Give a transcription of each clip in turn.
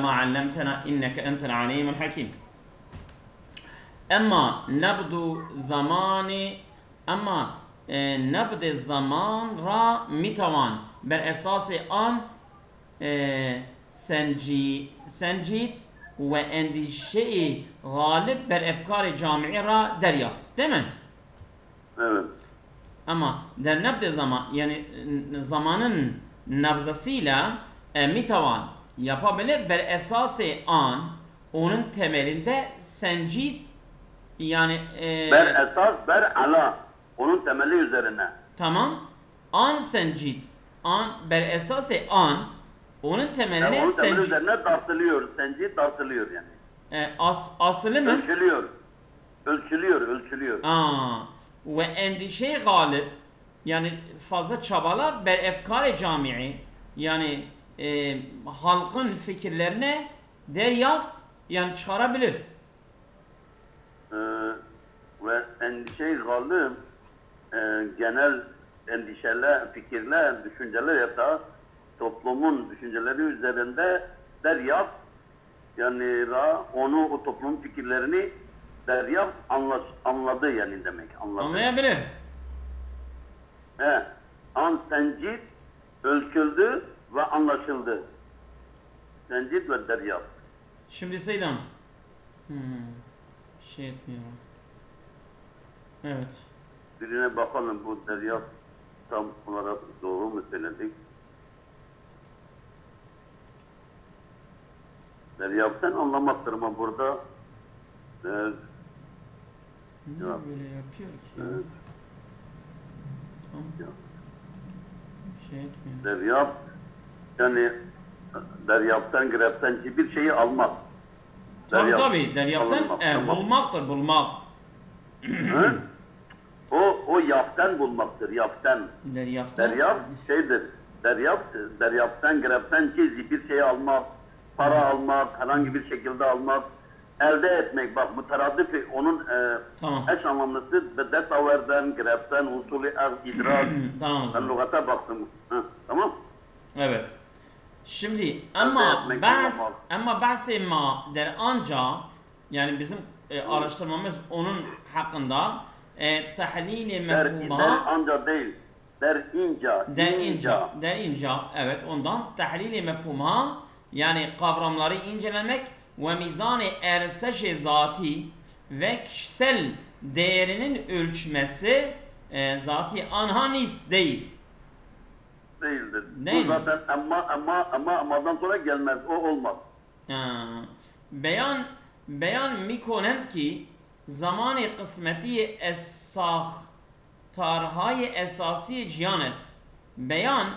ما علمتنا إنك أنت العليم الحكيم. أما نبض زمان را میتوان بر اساس آن سنجید و اندیشه غالب بر افکار جامعی را دریافت. değil mi? Evet. Ama der nabd zaman, yani zamanın nabzasıyla mitavan yapabilir ber esası an, onun temelinde sencid, yani Ber esas, ber ala, onun temeli üzerine. tamam, an sencid, an ber esası an, onun temeline Yani onun temeli sencid, üzerine tartılıyor, sencid tartılıyor yani. aslı mı? Ölçülüyor. Ve endişe galip, yani fazla çabalar ber efkar-ı camii, yani halkın fikirlerine deriyaft, yani çıkarabilir. Ve endişe galip, genel endişeler, fikirler, düşünceler ya da toplumun düşünceleri üzerinde deriyaft, yani onu, o toplumun fikirlerini deriyaft anladı yani demek. Anlayabilir. An sencid ölçüldü ve anlaşıldı. Sencid ve deriyaft. Şimdi Seydam. Şey etmiyorum. Evet. Birine bakalım, bu deriyaft tam olarak doğru mu söyledik? Deryafttan anlamaktır ama burada Niye böyle yapıyor ki? Evet. Tamam. Şey etmiyor. Deryaft, yani deryaftan, greften hiçbir şeyi almak. Tabii, deryaftan tamam. bulmaktır, bulmak. O yaften bulmaktır, yaften. Deryaftan. Deryaft şeydir, deryaftan, greften hiçbir şeyi almak, para almak, herhangi bir şekilde almak, elde etmek. Bak, müteraddifi onun tamam. eş anlamlısı desaverden, greften, usulü idrak. Tamam. Ben lügata baktım. Tamam. Evet. Şimdi ama bahse ma der anca, yani bizim araştırmamız onun hakkında tahlili mefhuma Der anca değil. Der inca. Evet, ondan tahlili mefhuma, yani kavramları incelemek ve mizan-ı erseş-i zati ve kişisel değerinin ölçmesi zati anhanist değil. Değildir. Değil bu zaten amadan sonra gelmez. O olmaz. Beyan mikonend ki zamanı kısmeti tarhay esasi cihan est. Beyan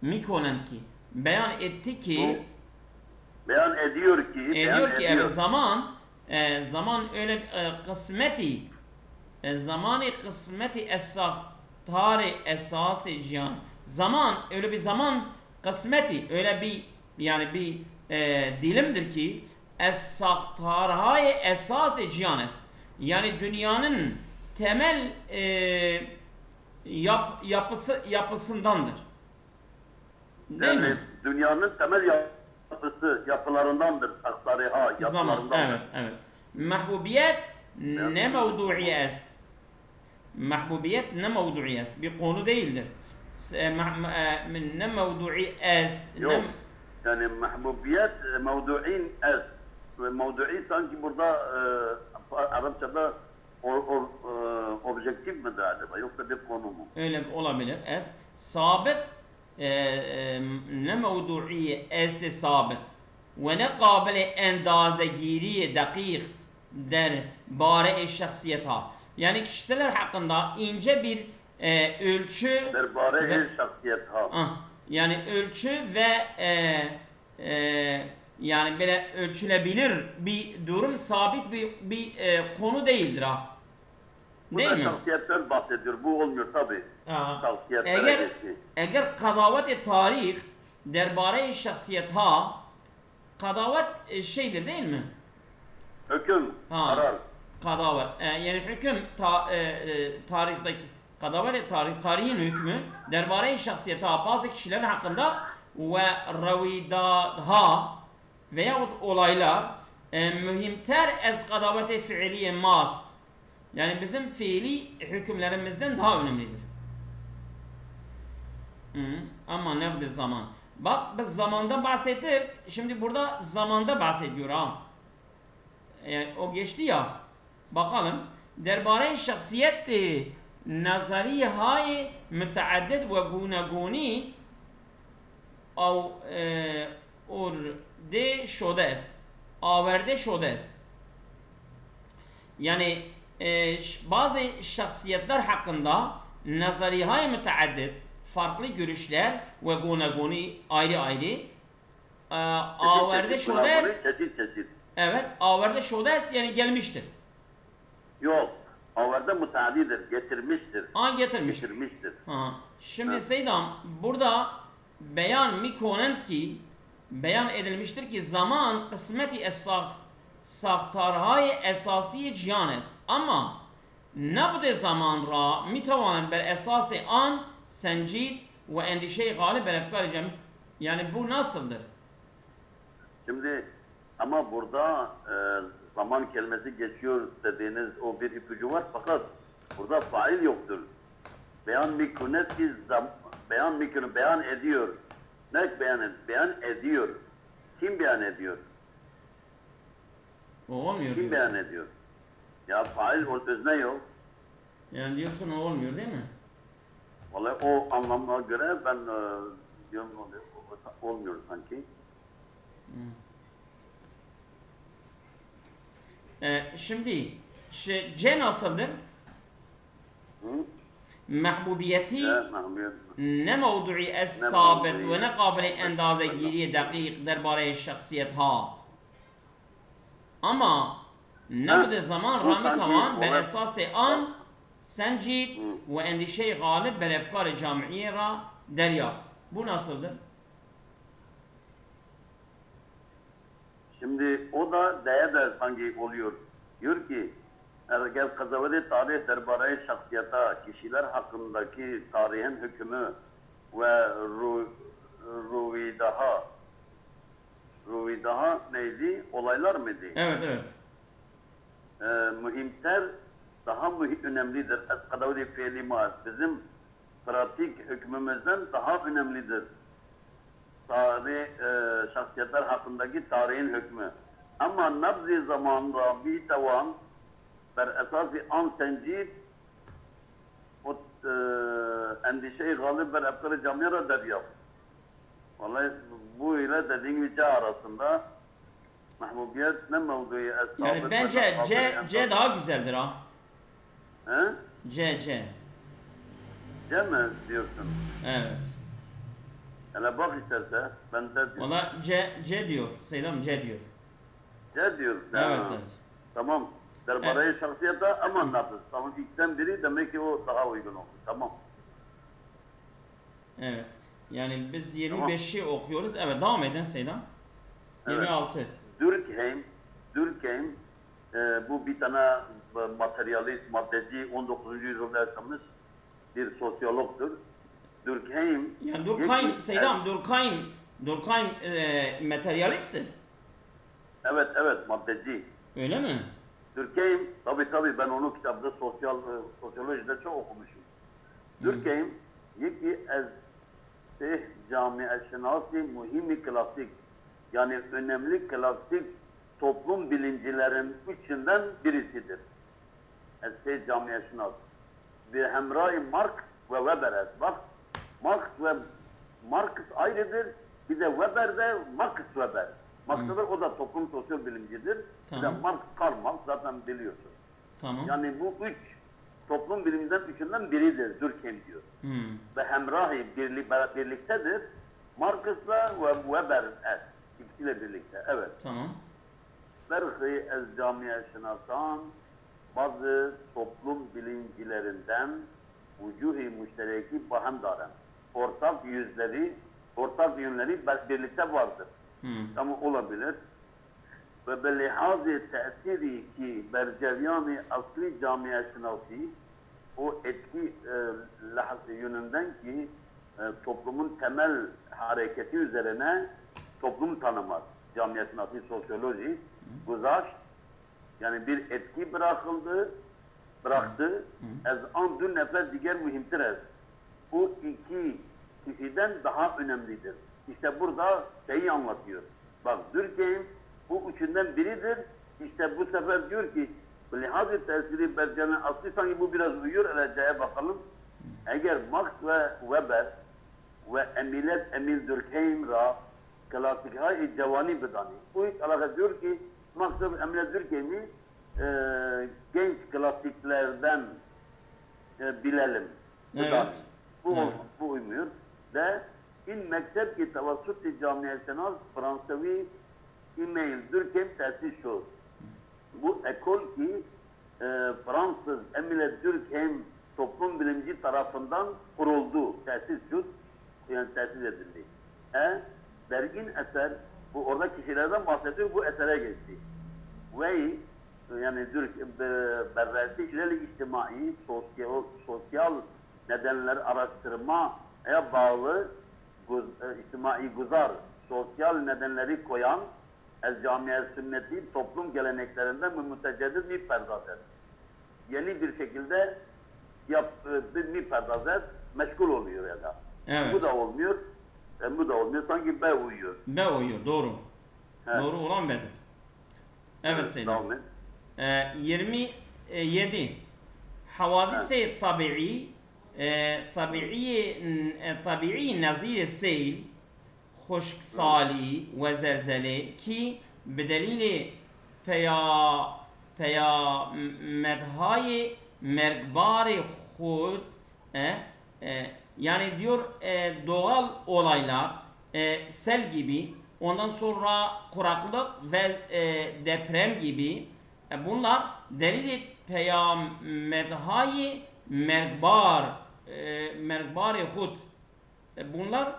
mikonend ki, beyan etti ki, beyan ediyor ki evet, zaman öyle kısmeti, zamanı kısmeti tarih esası cihan. Zaman öyle bir zaman kısmeti, öyle bir, yani bir dilimdir ki es-saktarhay esas-ı cihan est. Yani dünyanın temel yapısındandır. Değil yani mi? dünyanın temel yapılarındandır. Yapılarındandır. Zaman, evet. Mahbubiyet ne mevdu'i est. Mahbubiyet ne mevdu'i est. Bir konu değildir. Ne mevdu'i est. Yok. Yani mahbubiyet mevdu'in est. Mevdu'i sanki burada Arapçada objektif midir acaba? Yoksa bir konu mu? Öyle olabilir. Est. Sabit ne mevdu'i est sabit. Ve ne kabile endazegiri dakik der bare şahsiyet ha. Yani kişiler hakkında ince bir ölçü ve şahsiyet ha. Yani ölçü ve yani böyle ölçülebilir bir durum, sabit bir konu değildir ha. Değil mi? Şahsiyetten bahsediyor. Bu olmuyor tabi. Eğer kadavet tarih derbare şahsiyet ha, kadavet şeydir değil mi? Hüküm, karar. Kadavet. Yani hüküm tarihteki kadavet tarihin hükmü derbare şahsiyet ha, bazı kişiler hakkında ve ravidadha, veyahut olaylar mühimter ez kadavete fiiliye mast. Yani bizim fiili hükümlerimizden daha önemlidir. Ama nebde zaman. Bak biz zamandan bahsettik. Şimdi burada zamanda bahsediyor ha. Yani o geçti ya. Bakalım. Derbare şahsiyet nazariye hay müteaddid ve gunaguni de şode est. Averde şode est. Yani bazı şahsiyetler hakkında nazariye müteaddid, farklı görüşler ve gunaguni ayrı ayrı averde şode est. Evet, averde şode est yani gelmiştir. Yok. Averde müteaddidir, getirmiştir. Getirmiştir. Şimdi evet. Seydam burada beyan mikonent ki beyan edilmiştir ki zaman kısmeti sahtarhay esasi cihan est. Ama nabd zaman ra mitavanet ber esası an sencid ve endişe galip ber efkar cem. Yani bu nasıldır? Şimdi ama burada zaman kelimesi geçiyor dediğiniz o bir ipucu var fakat burada fail yoktur. Beyan mikunet ki beyan mikunu beyan ediyor. Ne beyan ediyor. Kim beyan ediyor? O olmuyor. Kim beyan ediyor? Ya fail o özne yok. Yani diyorsun o olmuyor değil mi? Vallahi o anlamına göre ben diyorum olmuyor sanki. Şimdi C nasıldır? Mahbubiyeti ne mevdu'i es sabit ve ne kabile endaze giriye dakik derbare şahsiyet ha. Ama nebde zaman rami tavan be esası an sencid ve endişe galip be efkar camiye ra deryaft. Bu nasıldır? Şimdi o da değer sanki oluyor. Diyor ki Ergel kazavede tarih derbare şahsiyata, kişiler hakkındaki tarihin hükmü ve ruvidaha neydi? Olaylar mıydı? Evet, evet. Mühimter daha önemlidir. Kazavede fiili ma bizim pratik hükmümüzden daha önemlidir. Tarih şahsiyetler hakkındaki tarihin hükmü. Ama nabzi zamanında bir tavan ber esası an sencid o endişe-i galip ber efkar-ı camiyara deryaf. Vallahi bu ile dediğim C arasında mahbubiyet ne mevduyu esnafı... Yani bence C daha güzeldir ha. He? C. C mi diyorsun? Evet. Hele bak isterse ben de diyorum. Valla C diyor. Seydam C diyor. C diyor. Evet. Tamam. Derbare şahsiyete aman nafız. Tamam ilkten biri demek ki o daha uygun oldu. Tamam. Evet. Yani biz 25'i okuyoruz. Evet devam edin Seydam. 26. Evet. Durkheim bu bir tane materyalist, maddeci 19. yüzyılda yaşamış bir sosyologdur. Durkheim yani Durkheim Seydam Durkheim materyalisttir. Evet maddeci. Öyle mi? Durkheim tabii ben onu kitapta sosyolojide çok okumuşum. Durkheim yeki ez camiye-şinasi muhimi klasik yani önemli klasik toplum bilimcilerin üçünden birisidir. Ez camiye-şinas. Bir hemrai Marx ve Weber. Bak Marx ayrıdır. Bir de Weber de Max Weber. Max o da toplum sosyal bilimcidir. Tamam. Bir de Karl Marx zaten biliyorsun. Tamam. Yani bu üç toplum biliminden üçünden biridir Durkheim diyor. Ve hemrahi birliktedir. Marx'la ve Weber ikisiyle birlikte. Evet. Tamam. Berhi ez camiye-şinasan bazı toplum bilimcilerinden vücuhi müştereki bahemdaren. Ortak yönleri birlikte vardır. Ama olabilir. Ve belihaz-ı tesiri ki bercevyani asli camiye-şinasi o etki yönünden ki toplumun temel hareketi üzerine toplum tanımaz. camiasındaki sosyoloji, guzaşt, yani bir etki bıraktı. Ez an dün nefes diğer mühimdir ez. Bu iki kişiden daha önemlidir. İşte burada şeyi anlatıyor. Bak Durkheim bu üçünden biridir. İşte bu sefer diyor ki lihaz-ı tesiri bercanın aslı sanki bu biraz uyuyor. Eleceğe bakalım. Eğer Marx ve Weber ve Emil Durkheim ra klasikayı cevani bedani. Bu ilk alaka diyor ki Marx ve Emil Durkheim'i genç klasiklerden bilelim. Evet. Bu uymuyor. Ve in mektep ki tavassut-i camiyesenaz Fransavi e-mail Durkheim tesis şuur. Bu ekol ki Fransız Emile Durkheim toplum bilimci tarafından kuruldu. Tesis şuur. Yani tesis edildi. Bergin eser, bu orada kişilerden bahsediyor, bu esere geçti. Ve yani berresi ileri içtimai, sosyal nedenler araştırmaya bağlı içtimai guzar, sosyal nedenleri koyan el-camiye sünneti toplum geleneklerinden müteceddit bir perdazet. Yeni bir şekilde bir perdazet meşgul oluyor ya da. Evet. Bu da olmuyor. Bu da olmuyor. Sanki B uyuyor. B uyuyor. Doğru. Evet. Doğru olan B'dir. Evet Seyyid. 27. Havadis-i tabi'i tabi'i nazir seyl خشکسالی و زلزله کی به دلیل پیامدهای مرگبار خود yani diyor doğal olaylar sel gibi, ondan sonra kuraklık ve deprem gibi bunlar delil peyamedhay mergbar hud bunlar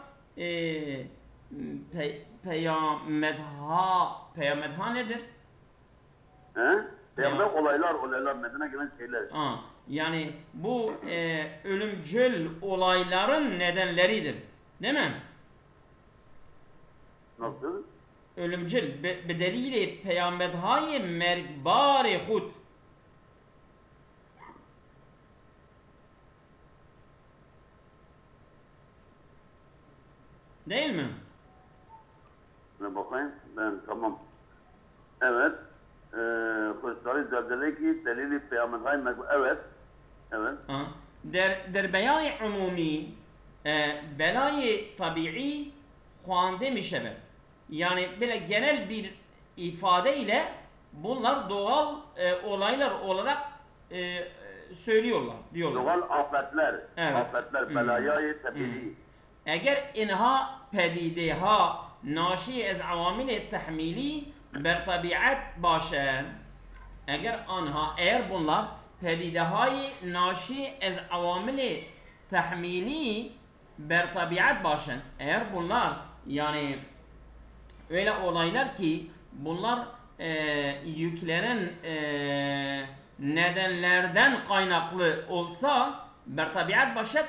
peyamedha nedir? Peyamedha olaylar meydana gelen şeyler. Yani bu ölümcül olayların nedenleridir. Değil mi? Nasıl? Ölümcül bedelili peyamedhay mergbar hud. Değil mi? Ne bakayım? Ben tamam. Evet. Kuşları zelzele ki delili peyamedhay mergbar. Evet. Evet. Der beyan umumi belayı tabii خوانده میشود. Yani böyle genel bir ifade ile bunlar doğal olaylar olarak söylüyorlar, diyorlar. Doğal afetler, evet. Afetler, belayı tabii. Eğer inha pedideha naşi ez avamil tahmili ber tabiat başen, eğer bunlar pedidehay naşi ez avamil tahmili ber tabiat başen, eğer bunlar yani öyle olaylar ki bunlar yüklenen nedenlerden kaynaklı olsa ber tabiat başet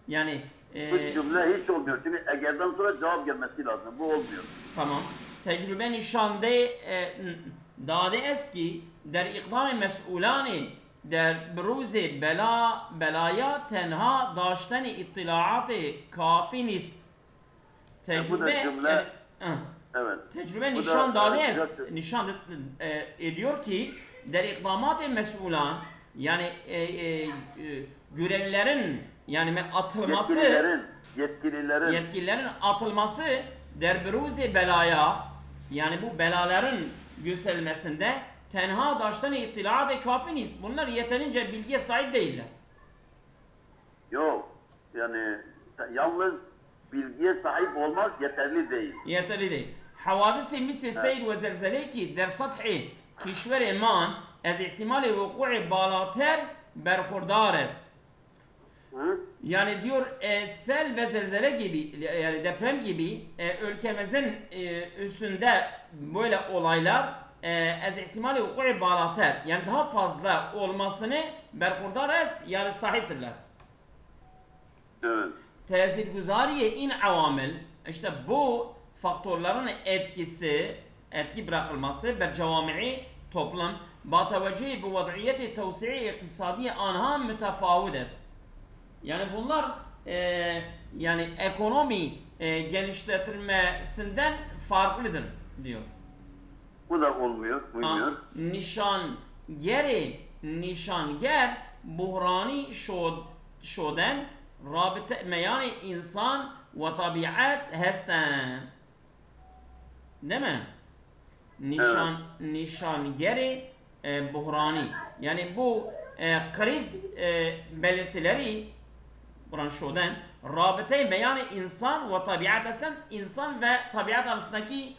yani bu cümle hiç olmuyor. Çünkü egerden sonra cevap gelmesi lazım. Bu olmuyor. Tamam. Tecrübe nişande dade eski der ikdam mesulani der بروز belaya tenha daştani ittilaat kafi nist. Tecrübe evet. Tecrübe nişan ediyor ki der ikdamat mesulan yani görevlerin yani atılması yetkililerin atılması der beruze belaya yani bu belaların gösterilmesinde tenha daştan ittilaat kafiniz. Bunlar yeterince bilgiye sahip değiller. Yok. Yani yalnız bilgiye sahip olmak yeterli değil. Yeterli değil. Havadis-i misli seyir ve zelzele ki der sathi kişver man az ihtimali vuku'i balater berhurdar est. Yani diyor sel ve zelzele gibi yani deprem gibi ülkemizin üstünde böyle olaylar az ihtimali vuku'i balater yani daha fazla olmasını berhurdar est yani sahiptirler. Evet. Tesir guzariye in avamil işte bu faktörlerin etkisi etki bırakılması ber cevami'i toplum ba teveccühi bu vaziyeti tevsi'i iktisadi anha mütefavit est. Yani bunlar yani ekonomi genişletilmesinden farklıdır diyor. Bu da olmuyor, uymuyor. Nişanger buhrani şoden rabıta meyani insan ve tabiat hesten. Değil mi? Nişangeri buhrani. Yani bu kriz belirtileri buran şoden rabıta meyani insan ve tabiat hesten, insan ve tabiat arasındaki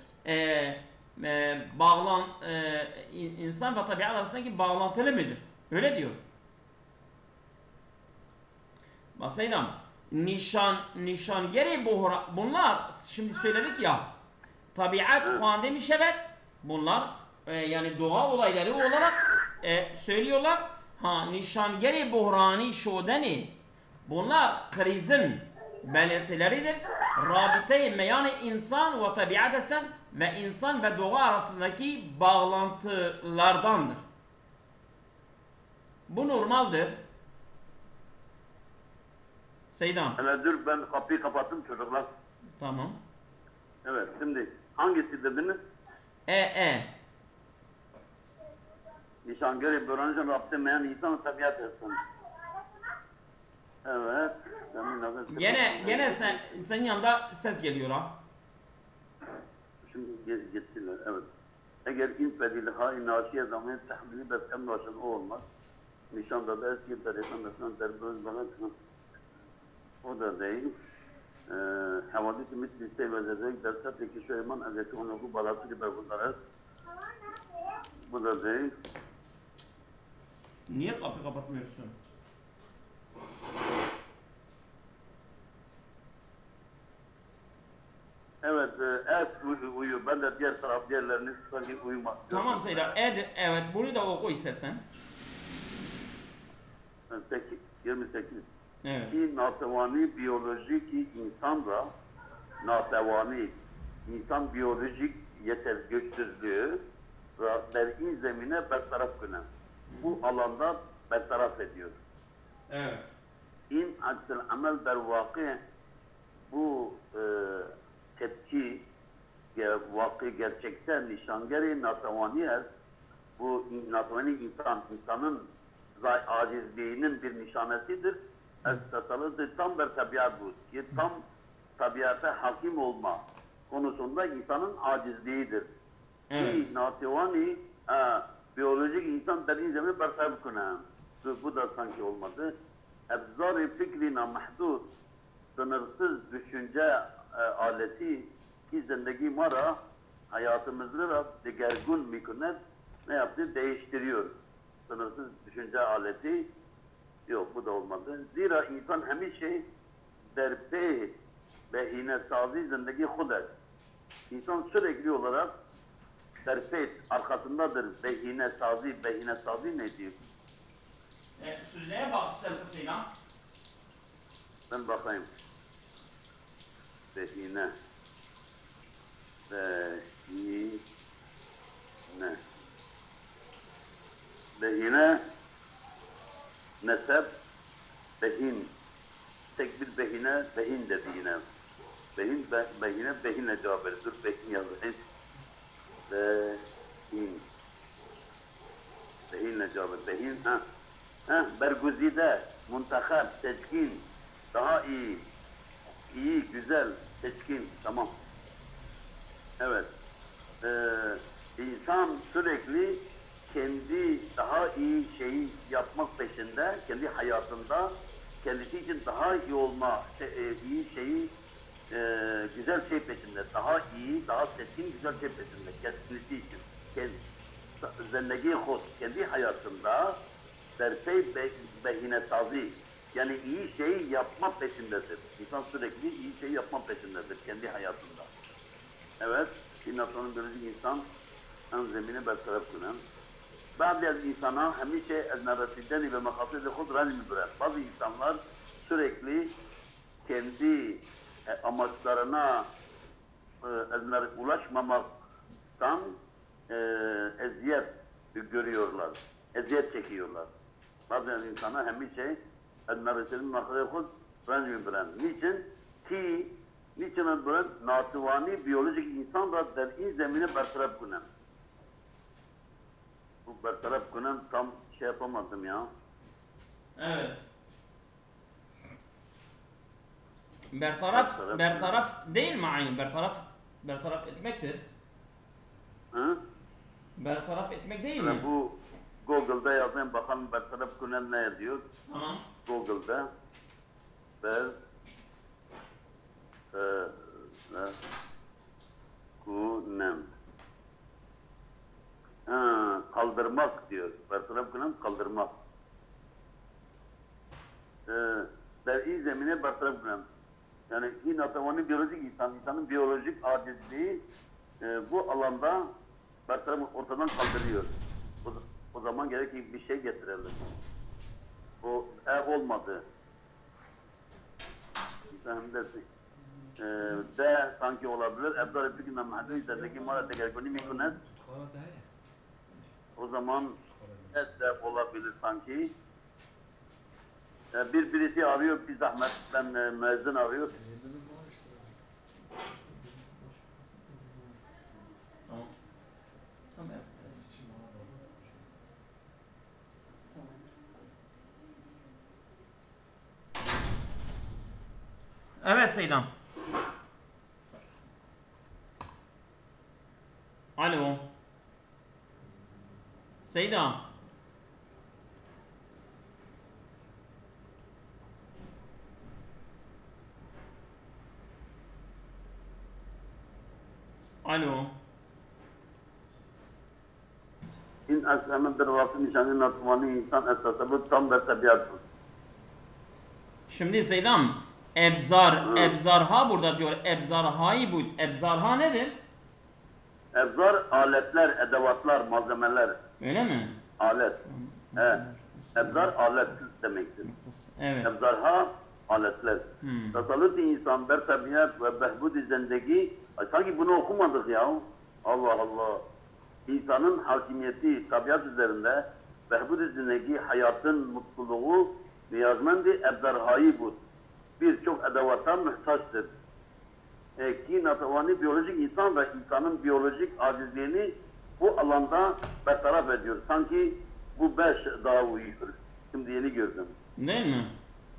insan ve tabiat arasındaki bağlantılı mıdır? Öyle diyor. Basaydam nişangeri bunlar şimdi söyledik ya tabiat kuande mi şebet bunlar yani doğa olayları olarak söylüyorlar. Nişangeri buhrani şodeni bunlar krizin belirtileridir. Rabıta-i meyan insan ve tabiat esen ve insan ve doğa arasındaki bağlantılardandır. Bu normaldir. Seydan. Hele dur ben kapıyı kapattım çocuklar. Tamam. Evet şimdi hangisi dediniz? Nişangeri Börancan Rab'de meyan insan tabiat etsin. Evet. Gene senin yanında ses geliyor ha. Şimdi gittiler evet. Eğer infedil hain naşiye zamanı tahmini beskem naşın o olmaz. Nişanda da eski tarifen mesela derböz bana o da değil. Havadis-i misli sevecek derse peki Süleyman Hazreti Onuku balası gibi bunlar bu da değil. Niye kapı kapatmıyorsun? Evet, uyu. Ben de diğer taraf diğerlerini sanki uyumak. Tamam Seyda. Evet, bunu da oku istersen. 28. Evet. Ki natevani biyolojik insanla natevani insan biyolojik yeter güçsüzlüğü ve ber'in zemine bertaraf kınan. Bu alanda bertaraf ediyor. Evet. İn aksel amel der vakı bu tepki vakı gerçekten nişangeri natevani bu natevani insanın acizliğinin bir nişanesidir. Esnatalıdır. Tam bir tabiat bu. Ki tam tabiata hakim olma konusunda insanın acizliğidir. Ki natevani biyolojik insan dediğin zaman bertaraf kınan. Bu da sanki olmadı. Ebzar-ı fikrina mahdud sınırsız düşünce aleti ki zindagi mara hayatımızı da degergun mikunet ne yaptı? Değiştiriyor. Sınırsız düşünce aleti yok bu da olmadı. Zira insan hemişe derpe behine sazi zindagi huder. İnsan sürekli olarak derpe arkasındadır. Behine sazi ne diyor? Sözlüğe bak istersen Seydan. Ben bakayım. Behine. Behine nesep behin. Tek bir behine behin dedi yine. Behinle cevap verir. Dur behin yazayım. Behinle cevap verir. Behin berguzide, muntakab, seçkin, daha iyi, güzel, seçkin, tamam. Evet, insan sürekli kendi daha iyi şeyi yapmak peşinde, kendi hayatında, kendisi için daha iyi olma, iyi şeyi, güzel şey peşinde, daha iyi, daha seçkin, güzel şey peşinde, kendisi için, zendegi hos, kendi hayatında, derpey behine sazi, yani iyi şeyi yapma peşindedir. İnsan sürekli iyi şeyi yapma peşindedir kendi hayatında. Evet, İnnatonun biyolojik insan en zemini bertaraf kılan. Bazı insana hemişe eznarasiden ve makasıd-ı hudran mübret. Bazı insanlar sürekli kendi amaçlarına ulaşmamak tam eziyet görüyorlar. Eziyet çekiyorlar. Bazen insana hem bir şey el-Mevselim mahrefuz renzüm bilen. Niçin böyle natıvani biyolojik insan da der'i zemine bertaraf kunem. Bu bertaraf kunem tam şey yapamadım ya. Evet. Bertaraf değil mi aynı? Bertaraf etmektir. Hı? Bertaraf etmek değil mi? Bu Google'da yazayım bakalım bertaraf kunem ne yazıyor? Tamam. Google'da kunem. Kaldırmak diyor. Bertaraf kunem kaldırmak. Der'i zemine bertaraf kunem. Yani natıvani biyolojik insanın biyolojik acizliği bu alanda bertaraf ortadan kaldırıyor. O zaman gerek ki bir şey getirelim. O olmadı. De sanki olabilir. Ebdar bir günden mahallü üzerindeki mara tekergoni mikunet. O zaman de olabilir sanki. Birisi arıyor, bir zahmet, müezzin arıyor. Evet Seydam. Alo. Seydam. Alo. İn aslamın bir vakti nişanı natıvani insan esası bu tam da tabiattır. Şimdi Seydam, ebzarha burada diyor. Ebzarhayı bu. Ebzarha nedir? Ebzar aletler, edevatlar, malzemeler. Öyle mi? Alet. Evet. Ebzar alet demektir. Evet. Ebzarha aletler. Tasallut insan ber tabiat ve behbud-i zendegi. Sanki bunu okumadık ya. Allah Allah. İnsanın hakimiyeti tabiat üzerinde behbud-i zendegi hayatın mutluluğu niyazmendi ebzarhayı bu. Birçok edevata muhtaçtır. Ki natıvani biyolojik insan ve insanın biyolojik acizliğini bu alanda bertaraf ediyor. Sanki bu 5 daha uyuyor. Şimdi yeni gördüm. Değil mi?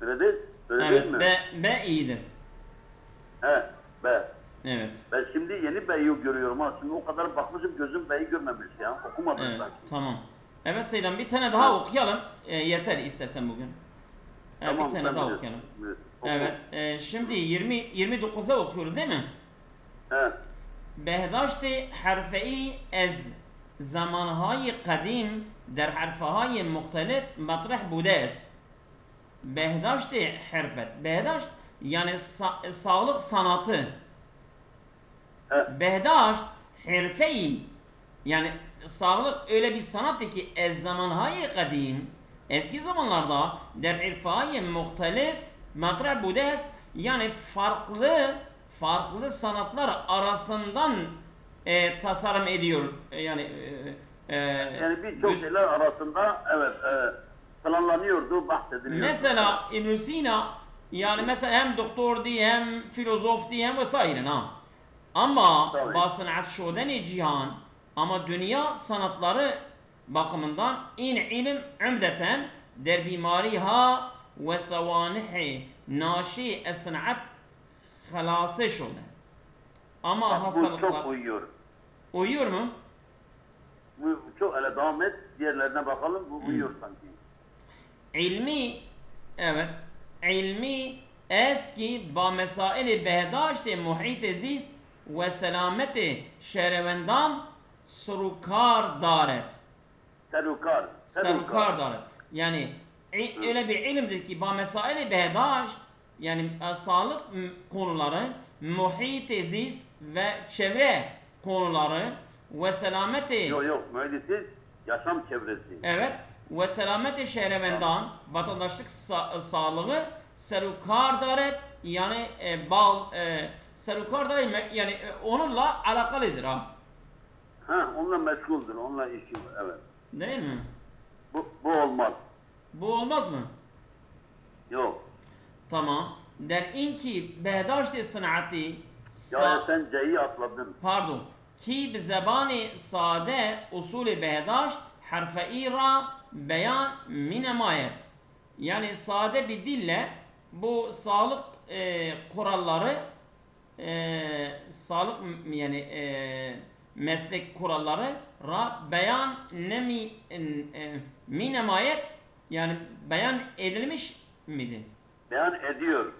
Öyle değil, öyle Evet, değil mi? B iyidir. Evet, B. Evet. Ben şimdi yeni B'yi görüyorum ha. Şimdi o kadar bakmışım gözüm B'yi görmemiş ya. Okumadım Evet, sanki. tamam. Evet Seydam, bir tane daha okuyalım. Yeter istersen bugün. Tamam, bir tane daha okuyalım. Evet. Şimdi 29'a okuyoruz değil mi? Evet. بهداشت حرفی از زمانهای قدیم در حرفهای مختلف مطرح بوده است. Behdaşt harfet. Behdaşt yani sağlık sanatı. Evet. Behdaşt harfeyi yani sağlık öyle bir sanattı ki ez zamanhay kadim eski zamanlarda der irfai muhtelif matrah budes yani farklı sanatlar arasından tasarım ediyor. Yani birçok şeyler arasında evet planlanıyordu, bahsediliyordu. Mesela İbn Sina yani mesela hem doktor diye hem filozof diye hem vesaire ha. Ama basınat şodeni cihan ama dünya sanatları bakımından ilim ümdeten der bimariha ve savanihi naşi es-sanat halase şode. Ama hastalıklar... Bu çok uyuyor. Uyuyor mu? Bu çok öyle devam et. Diğerlerine bakalım. Bu uyuyor sanki. İlmi, evet. İlmi eski ba mesaili behdaşt-i muhit-i zist ve selameti şehrevendan surukar daret. Serukar daret. Yani öyle bir ilimdir ki ba mesaili behdaşt yani sağlık konuları muhit-i zist ve çevre konuları ve selameti yok mühendisiz yaşam çevresi. Evet ve selameti şehrevendan vatandaşlık sağlığı serukar daret yani serukar daret yani onunla alakalıdır ha. onunla meşguldür, onunla işi var, evet. Değil mi? Bu olmaz. Bu olmaz mı? Yok. Tamam. Der inki behdaşt sanati Ya sen C'yi atladın. pardon. Ki bi zebani sade usulü behdaşt harfe ra beyan minemayet. Yani sade bir dille bu sağlık kuralları sağlık yani meslek kuralları ra beyan minemayet yani beyan edilmiş miydi? Beyan ediyor.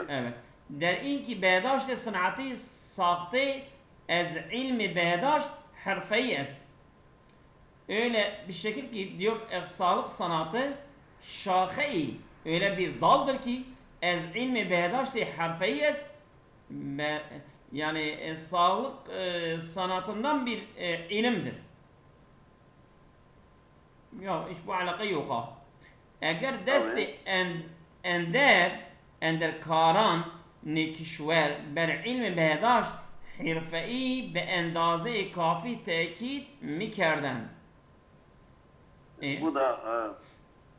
Evet. Der inki behdaşt sanati sahte ez ilmi behdaşt harfeyi est. Öyle bir şekil ki diyor sağlık sanatı şahe-i öyle bir daldır ki ez ilmi behdaşt harfeyi est yani sağlık sanatından bir ilimdir. Ya hiç bu alaka yok ha. Eğer desti ender karan nekişver ber ilmi behdaşt حرفه‌ای به اندازه کافی تأکید می‌کردند.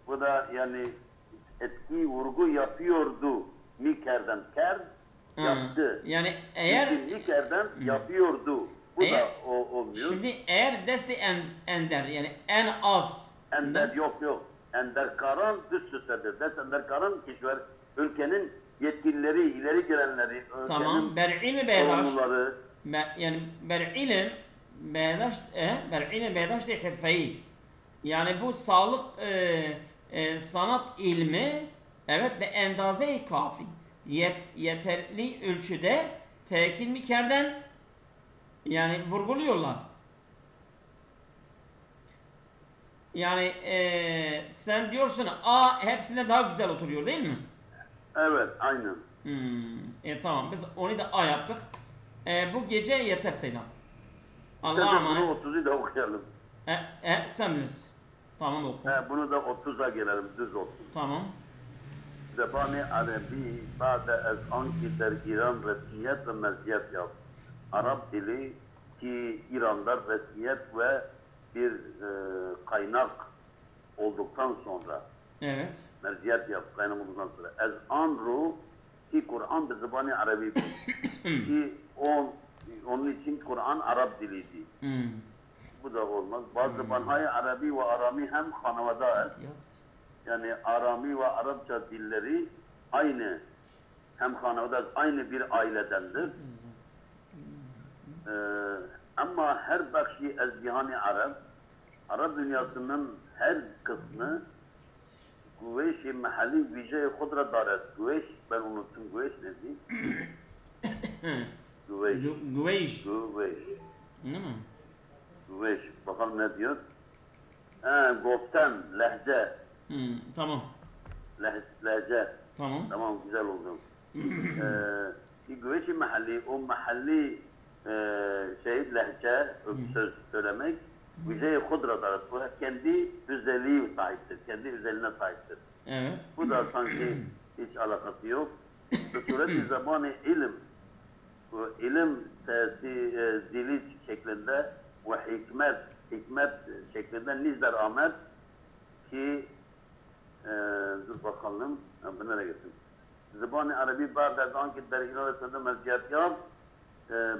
Bu da yani etki vurgu yapıyordu. Mikerden yaptı. Yani eğer Mikerden yapıyordu. Bu da olmuyor. Şimdi eğer desti ender yani en az. Ender yok. Ender karan dış seslerdir. Ender karan kişiler ülkenin yetkilileri, ileri gelenleri, tamam. Ber ilmi behdaşt yani ber ilim behdaşt hirfeyi yani bu sağlık sanat ilmi evet ve endaze-i kafi yeterli ölçüde tekil mikerden yani vurguluyorlar. Yani sen diyorsun A hepsine daha güzel oturuyor değil mi? Evet, aynen. Tamam biz onu da A yaptık. Bu gece yeter Seydam. Allah'a emanet. Bunu 30'u da okuyalım. Sen bilirsin. Tamam oku. Bunu da 30'a gelelim, düz olsun. Tamam. Zebani Arabi ba'de ez anki der İran resmiyet ve meziyet yap. Arap dili ki İran'da resmiyet ve bir kaynak olduktan sonra. Evet. Meziyet yap, kaynak olduktan sonra. Ez anru ki Kur'an bir zebani Arabi ki onun için Kur'an Arap diliydi. Bu da olmaz. Bazı banhay Arabi ve Arami hem hanavada yani Arami ve Arapça dilleri aynı hem hanavada aynı bir ailedendir. Ama her bakşi ezdihani Arap dünyasının her kısmı güveş-i mahalli vice-i khudra daret. Güveş, ben unuttum. Güveş neydi? Güveş. Ne mi? Güveş. Bakalım ne diyor? Goften, lehce. Tamam. Lehce. Tamam. Tamam, güzel oldu. Güveş-i mahalli, o mahalli lehçe, söz söylemek vice-i khudra daret. Bu kendi özelliği sahiptir. Kendi özelliğine sahiptir. Evet. Bu da sanki hiç alakası yok. Sureti zamanı ilim. Bu ilim dili şeklinde ve hikmet şeklinde nizder amet ki dur bakalım bu nereye gittim. Zamanı Arabi ba'da ki der İran'da meziyet yap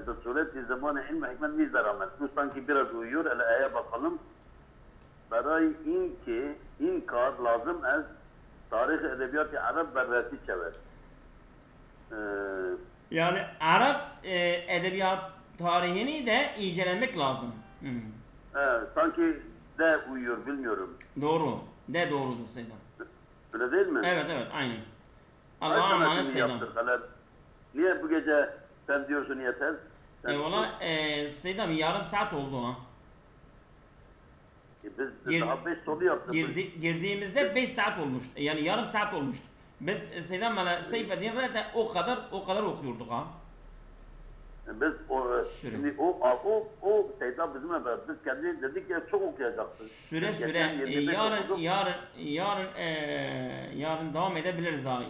bu sureti zamanı ilm ve hikmet nizder amet. Bu sanki biraz uyuyor. Hele aya bakalım. Beray inkar lazım ez tarih edebiyatı Arap berreti çever. Yani Arap edebiyat tarihini de incelemek lazım. Sanki de uyuyor, bilmiyorum. Doğru. De doğrudur Seydam. Öyle değil mi? Evet, aynen. Allah'a emanet Seydam. Niye bu gece sen diyorsun yeter? Eyvallah. Seydam yarım saat oldu ha. Biz daha 5 soru yaptık. Girdiğimizde 5 saat olmuş. Yani yarım saat olmuştu. Biz Seydam'la Seyfettin'le de o kadar okuyorduk ha. Biz şimdi o Seydam bizimle beraber biz kendi dedik ya çok okuyacaktık. Süre yarın devam edebiliriz ha.